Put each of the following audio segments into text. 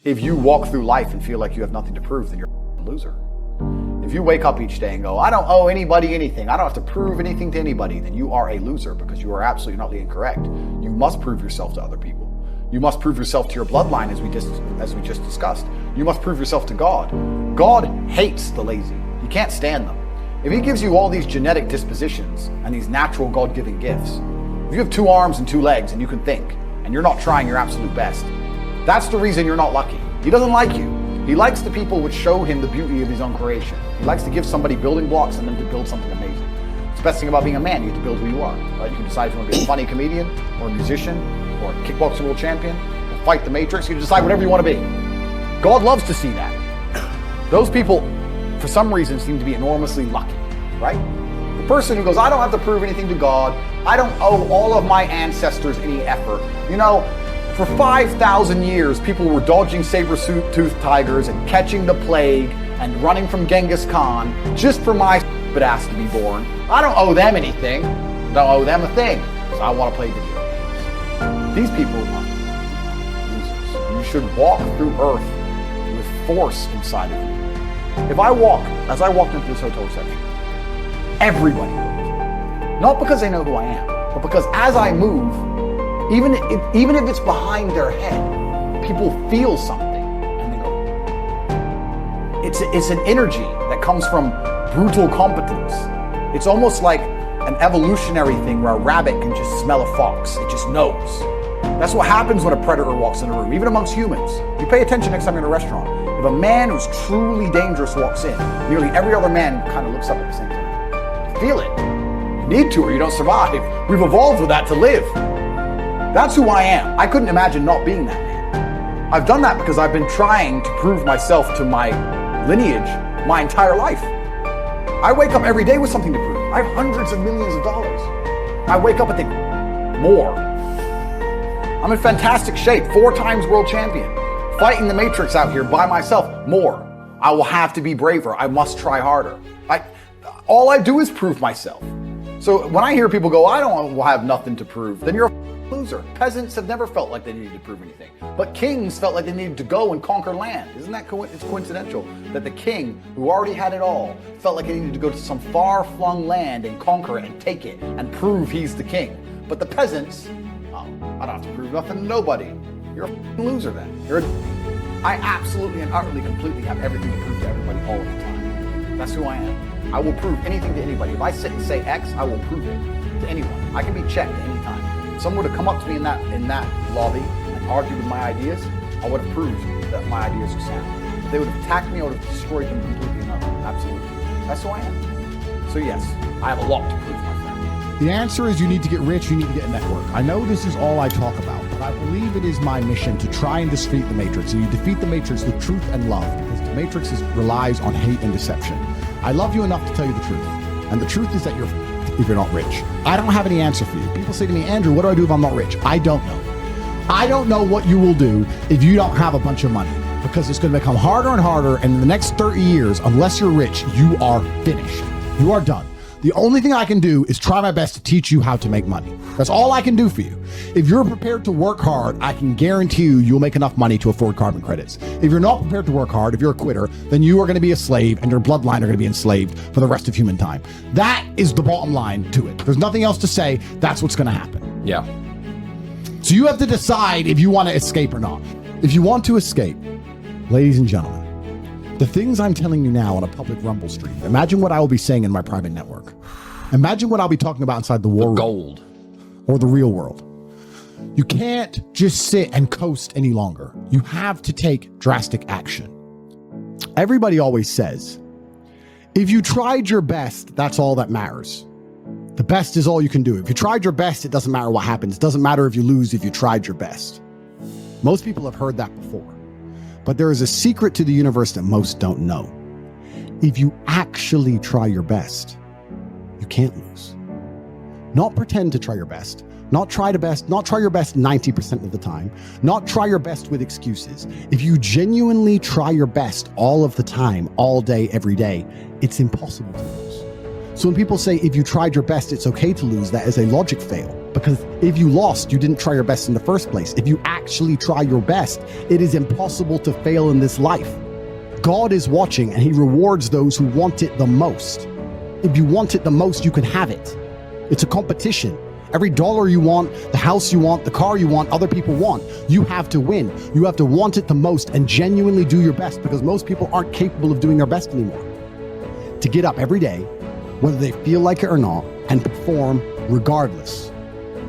If you walk through life and feel like you have nothing to prove, then you're a loser. If you wake up each day and go, I don't owe anybody anything, I don't have to prove anything to anybody, then you are a loser, because you are absolutely not incorrect. You must prove yourself to other people. You must prove yourself to your bloodline, as we just discussed. You must prove yourself to God. God hates the lazy. He can't stand them. If he gives you all these genetic dispositions and these natural God-given gifts, if you have 2 arms and 2 legs and you can think, and you're not trying your absolute best, that's the reason you're not lucky. He doesn't like you. He likes the people which show him the beauty of his own creation. He likes to give somebody building blocks and them to build something amazing. It's the best thing about being a man. You get to build who you are. Right? You can decide if you want to be a funny comedian or a musician or a kickboxing world champion or fight the Matrix. You can decide whatever you want to be. God loves to see that. Those people, for some reason, seem to be enormously lucky, right? The person who goes, I don't have to prove anything to God. I don't owe all of my ancestors any effort. You know, for 5,000 years, people were dodging saber-toothed tigers and catching the plague and running from Genghis Khan just for my stupid ass to be born. I don't owe them anything. I don't owe them a thing, because I want to play video games. These people are losers. You should walk through earth with force inside of you. If I walk, as I walked into this hotel reception, everybody moves. Not because they know who I am, but because as I move, even if it's behind their head, people feel something and they go. It's an energy that comes from brutal competence. It's almost like an evolutionary thing where a rabbit can just smell a fox. It just knows. That's what happens when a predator walks in a room, even amongst humans. You pay attention next time you're in a restaurant. If a man who's truly dangerous walks in, nearly every other man kind of looks up at the same time. You feel it. You need to, or you don't survive. We've evolved with that to live. That's who I am. I couldn't imagine not being that man. I've done that because I've been trying to prove myself to my lineage my entire life. I wake up every day with something to prove. I have hundreds of millions of dollars. I wake up and think, more. I'm in fantastic shape, 4 times world champion. Fighting the Matrix out here by myself, more. I will have to be braver. I must try harder. All I do is prove myself. So when I hear people go, I don't have nothing to prove, then you're a loser. Peasants have never felt like they needed to prove anything, but kings felt like they needed to go and conquer land. Isn't that it's coincidental that the king, who already had it all, felt like he needed to go to some far-flung land and conquer it and take it and prove he's the king? But the peasants, I don't have to prove nothing to nobody. You're a loser then. I absolutely and utterly, completely have everything to prove to everybody all of the time. That's who I am. I will prove anything to anybody. If I sit and say X, I will prove it to anyone. I can be checked at any time. If someone were to come up to me in that lobby and argue with my ideas, I would have proved that my ideas are sound. If they would have attacked me, I would have destroyed them completely and utterly. Absolutely. That's who I am. So yes, I have a lot to prove, my friend. The answer is you need to get rich, you need to get a network. I know this is all I talk about, but I believe it is my mission to try and defeat the Matrix. And you defeat the Matrix with truth and love, because the Matrix relies on hate and deception. I love you enough to tell you the truth. And the truth is that you're if you're not rich. I don't have any answer for you. People say to me, Andrew, what do I do if I'm not rich? I don't know. I don't know what you will do if you don't have a bunch of money, because it's going to become harder and harder. And in the next 30 years, unless you're rich, you are finished. You are done. The only thing I can do is try my best to teach you how to make money. That's all I can do for you. If you're prepared to work hard, I can guarantee you'll make enough money to afford carbon credits. If you're not prepared to work hard, if you're a quitter, then you are going to be a slave and your bloodline are going to be enslaved for the rest of human time. That is the bottom line to it. There's nothing else to say. That's what's going to happen. Yeah. So you have to decide if you want to escape or not. If you want to escape, ladies and gentlemen, the things I'm telling you now on a public Rumble stream, imagine what I will be saying in my private network. Imagine what I'll be talking about inside the war room. Gold. Or the real world. You can't just sit and coast any longer. You have to take drastic action. Everybody always says, if you tried your best, that's all that matters. The best is all you can do. If you tried your best, it doesn't matter what happens. It doesn't matter if you lose if you tried your best. Most people have heard that before. But there is a secret to the universe that most don't know. If you actually try your best, you can't lose. Not pretend to try your best. Not try your best 90% of the time. Not try your best with excuses. If you genuinely try your best all of the time, all day, every day, it's impossible to lose. So when people say, if you tried your best, it's okay to lose, that is a logic fail. because if you lost, you didn't try your best in the first place. If you actually try your best, it is impossible to fail in this life. God is watching and he rewards those who want it the most. If you want it the most, you can have it. It's a competition. Every dollar you want, the house you want, the car you want, other people want, you have to win. You have to want it the most and genuinely do your best, because most people aren't capable of doing their best anymore. To get up every day, whether they feel like it or not, and perform regardless.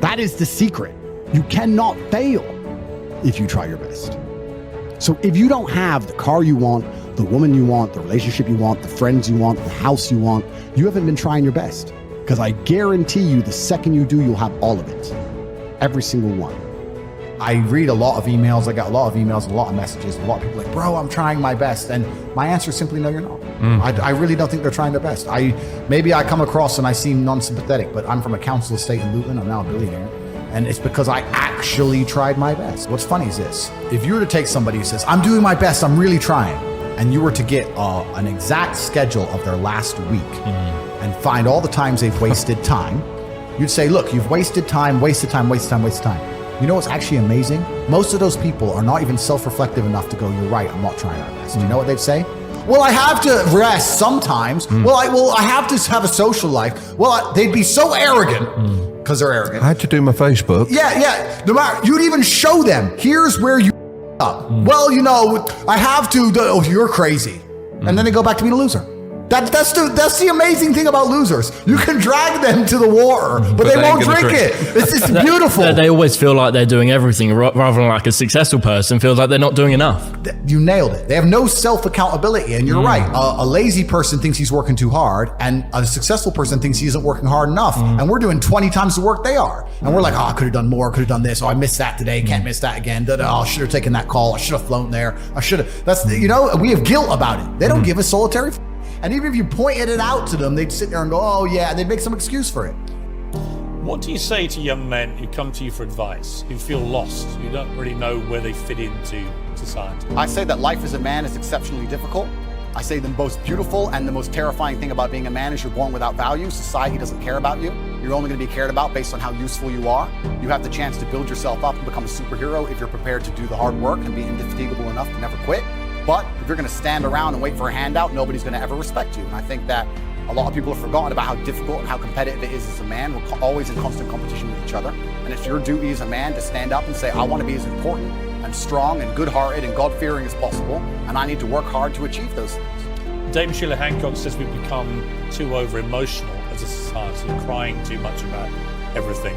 That is the secret. You cannot fail if you try your best. So if you don't have the car you want, the woman you want, the relationship you want, the friends you want, the house you want, you haven't been trying your best. Because I guarantee you, the second you do, you'll have all of it. Every single one. I read a lot of emails. I got a lot of emails, a lot of messages. A lot of people like, bro, I'm trying my best. And my answer is simply, no, you're not. I really don't think they're trying their best. Maybe I come across and I seem non-sympathetic, but I'm from a council estate in Luton. I'm now a billionaire. And it's because I actually tried my best. What's funny is this. If you were to take somebody who says, I'm doing my best, I'm really trying, and you were to get an exact schedule of their last week and find all the times they've wasted time, you'd say, look, you've wasted time, wasted time, wasted time, wasted time. You know what's actually amazing? Most of those people are not even self-reflective enough to go, you're right, I'm not trying my best. You know what they'd say? Well, I have to rest sometimes. Well, I have to have a social life. Well, they'd be so arrogant because they're arrogant. I had to do my Facebook. Yeah. No matter, you'd even show them, here's where you up. Well, you know, I have to, oh, you're crazy. And then they go back to being a loser. That's the amazing thing about losers. You can drag them to the water, but they won't drink it. It's beautiful. They always feel like they're doing everything, rather than like a successful person feels like they're not doing enough. You nailed it. They have no self-accountability, and you're right. A lazy person thinks he's working too hard, and a successful person thinks he isn't working hard enough. And we're doing 20 times the work they are. And we're like, oh, I could have done more, could have done this. Oh, I missed that today, can't miss that again. Oh, I should have taken that call. I should have flown there. I should have. We have guilt about it. They don't give a solitary. And even if you pointed it out to them, they'd sit there and go, oh yeah, and they'd make some excuse for it. What do you say to young men who come to you for advice, who feel lost, who don't really know where they fit into society? I say that life as a man is exceptionally difficult. I say the most beautiful and the most terrifying thing about being a man is you're born without value. Society doesn't care about you. You're only going to be cared about based on how useful you are. You have the chance to build yourself up and become a superhero if you're prepared to do the hard work and be indefatigable enough to never quit. But if you're going to stand around and wait for a handout, nobody's going to ever respect you. And I think that a lot of people have forgotten about how difficult and how competitive it is as a man. We're always in constant competition with each other. And it's your duty as a man to stand up and say, I want to be as important and strong and good-hearted and God-fearing as possible. And I need to work hard to achieve those things. Dame Sheila Hancock says we've become too over-emotional as a society, crying too much about everything.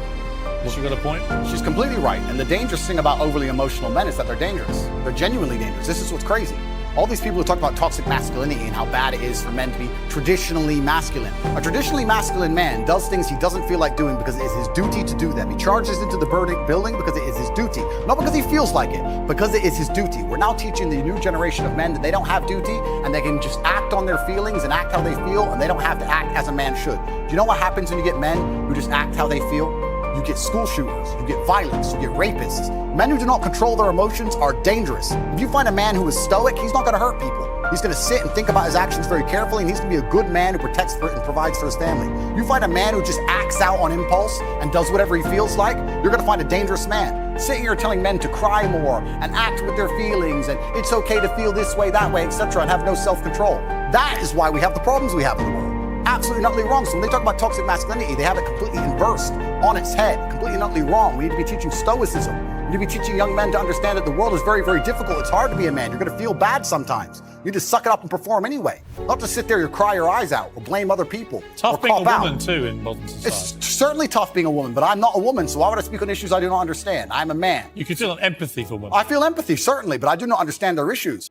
Has she got a point? She's completely right. And the dangerous thing about overly emotional men is that they're dangerous. They're genuinely dangerous. This is what's crazy. All these people who talk about toxic masculinity and how bad it is for men to be traditionally masculine. A traditionally masculine man does things he doesn't feel like doing because it is his duty to do them. He charges into the building because it is his duty. Not because he feels like it, because it is his duty. We're now teaching the new generation of men that they don't have duty and they can just act on their feelings and act how they feel, and they don't have to act as a man should. Do you know what happens when you get men who just act how they feel? You get school shooters, you get violence, you get rapists. Men who do not control their emotions are dangerous. If you find a man who is stoic, he's not going to hurt people. He's going to sit and think about his actions very carefully, and he's going to be a good man who protects for it and provides for his family. You find a man who just acts out on impulse and does whatever he feels like, you're going to find a dangerous man. Sitting here telling men to cry more and act with their feelings and it's okay to feel this way, that way, etc., and have no self-control. That is why we have the problems we have in the world. Absolutely not wrong. So when they talk about toxic masculinity, they have it completely inversed on its head, completely not wrong. We need to be teaching stoicism. We need to be teaching young men to understand that the world is very, very difficult. It's hard to be a man. You're going to feel bad sometimes. You need to suck it up and perform anyway. Not to sit there and cry your eyes out or blame other people. Tough or being a cop woman out. too in modern society. It's certainly tough being a woman, but I'm not a woman, so why would I speak on issues I do not understand? I'm a man. You can feel an empathy for women. I feel empathy, certainly, but I do not understand their issues.